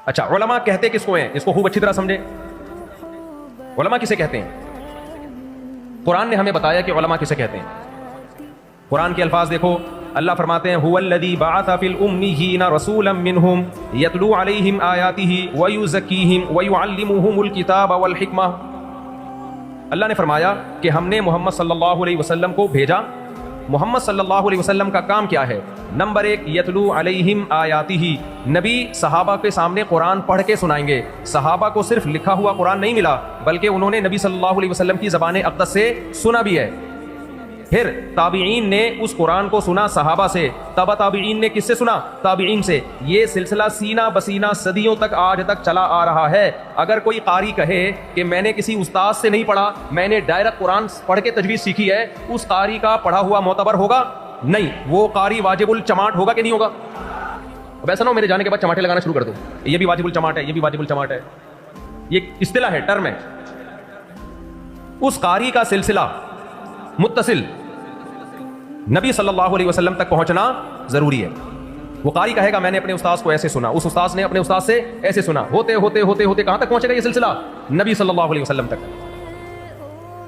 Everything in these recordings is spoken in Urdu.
اچھا علماء کہتے کس کو ہیں؟ اس کو خوب اچھی طرح سمجھیں. علماء کسے کہتے ہیں؟ قرآن نے ہمیں بتایا کہ علماء کسے کہتے ہیں. قرآن کے الفاظ دیکھو, اللہ فرماتے ہیں هو الذی بعث فی الامین رسولا منہم یتلو علیہم آیاتہ ویزکیہم ویعلمہم الکتاب والحکمہ. اللہ نے فرمایا کہ ہم نے محمد صلی اللہ علیہ وسلم کو بھیجا. محمد صلی اللہ علیہ وسلم کا کام کیا ہے؟ نمبر 1, یتلو علیہم آیاتہ, نبی صحابہ کے سامنے قرآن پڑھ کے سنائیں گے. صحابہ کو صرف لکھا ہوا قرآن نہیں ملا, بلکہ انہوں نے نبی صلی اللہ علیہ وسلم کی زبان اقدس سے سنا بھی ہے. پھر تابعین نے اس قرآن کو سنا صحابہ سے, تبع تابعین نے کس سے سنا؟ تابعین سے. یہ سلسلہ سینہ بسینہ صدیوں تک آج تک چلا آ رہا ہے. اگر کوئی قاری کہے کہ میں نے کسی استاد سے نہیں پڑھا, میں نے ڈائریکٹ قرآن پڑھ کے تجوید سیکھی ہے, اس قاری کا پڑھا ہوا معتبر ہوگا؟ نہیں. وہ قاری واجب الچماٹ ہوگا کہ نہیں ہوگا؟ اب ایسا نہ ہو میرے جانے کے بعد چماٹے لگانا شروع کر دو, یہ بھی واجب الچماٹ ہے, یہ بھی واجب الچماٹ ہے. یہ اصطلاح ہے, ٹرم ہے. اس قاری کا سلسلہ متصل نبی صلی اللہ علیہ وسلم تک پہنچنا ضروری ہے. وہ قاری کہے گا میں نے اپنے استاذ کو ایسے سنا, اس استاذ نے اپنے استاذ سے ایسے سنا, ہوتے ہوتے ہوتے ہوتے کہاں تک پہنچے گا یہ سلسلہ؟ نبی صلی اللہ علیہ وسلم تک.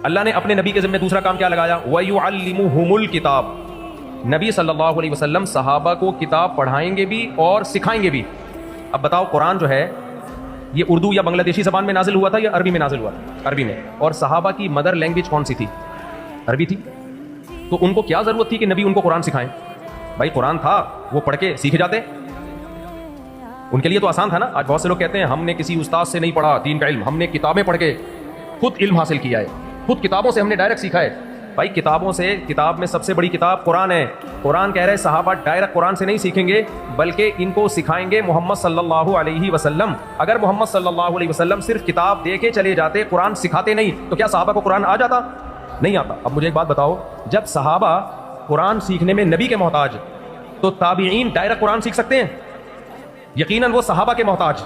اللہ نے اپنے نبی کے ذمہ دوسرا کام کیا لگایا؟ وَيُعَلِّمُهُمُ الْكِتَابَ. نبی صلی اللہ علیہ وسلم صحابہ کو کتاب پڑھائیں گے بھی اور سکھائیں گے بھی. اب بتاؤ قرآن جو ہے یہ اردو یا بنگلہ دیشی زبان میں نازل ہوا تھا یا عربی میں نازل ہوا تھا؟ عربی میں. اور صحابہ کی مدر لینگویج کون سی تھی؟ عربی تھی. تو ان کو کیا ضرورت تھی کہ نبی ان کو قرآن سکھائیں؟ بھائی قرآن تھا, وہ پڑھ کے سیکھ جاتے. ان کے لیے تو آسان تھا نا. آج بہت سے لوگ کہتے ہیں ہم نے کسی استاد سے نہیں پڑھا دین کا علم, ہم نے کتابیں پڑھ کے خود علم حاصل کیا ہے, خود کتابوں سے ہم نے ڈائریکٹ سیکھا ہے. بھائی کتابوں سے, کتاب میں سب سے بڑی کتاب قرآن ہے. قرآن کہہ رہے صحابہ ڈائریکٹ قرآن سے نہیں سیکھیں گے, بلکہ ان کو سکھائیں گے محمد صلی اللہ علیہ وسلم. اگر محمد صلی اللہ علیہ وسلم صرف کتاب دے کے چلے جاتے, قرآن سکھاتے نہیں, تو کیا صحابہ کو قرآن آ جاتا؟ نہیں آتا. اب مجھے ایک بات بتاؤ, جب صحابہ قرآن سیکھنے میں نبی کے محتاج, تو تابعین ڈائریکٹ قرآن سیکھ سکتے ہیں؟ یقیناً وہ صحابہ کے محتاج.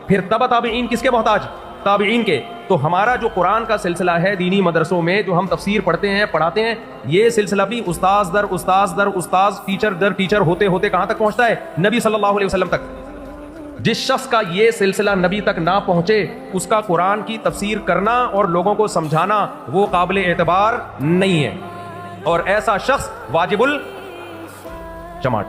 پھر تبع تابعین کس کے محتاج؟ تابعین کے. تو ہمارا جو قرآن کا سلسلہ ہے دینی مدرسوں میں جو ہم تفسیر پڑھتے ہیں پڑھاتے ہیں, یہ سلسلہ بھی استاذ در استاذ در استاذ, ٹیچر در ٹیچر ہوتے ہوتے کہاں تک پہنچتا ہے؟ نبی صلی اللہ علیہ وسلم تک. جس شخص کا یہ سلسلہ نبی تک نہ پہنچے, اس کا قرآن کی تفسیر کرنا اور لوگوں کو سمجھانا وہ قابل اعتبار نہیں ہے, اور ایسا شخص واجب الجماعت.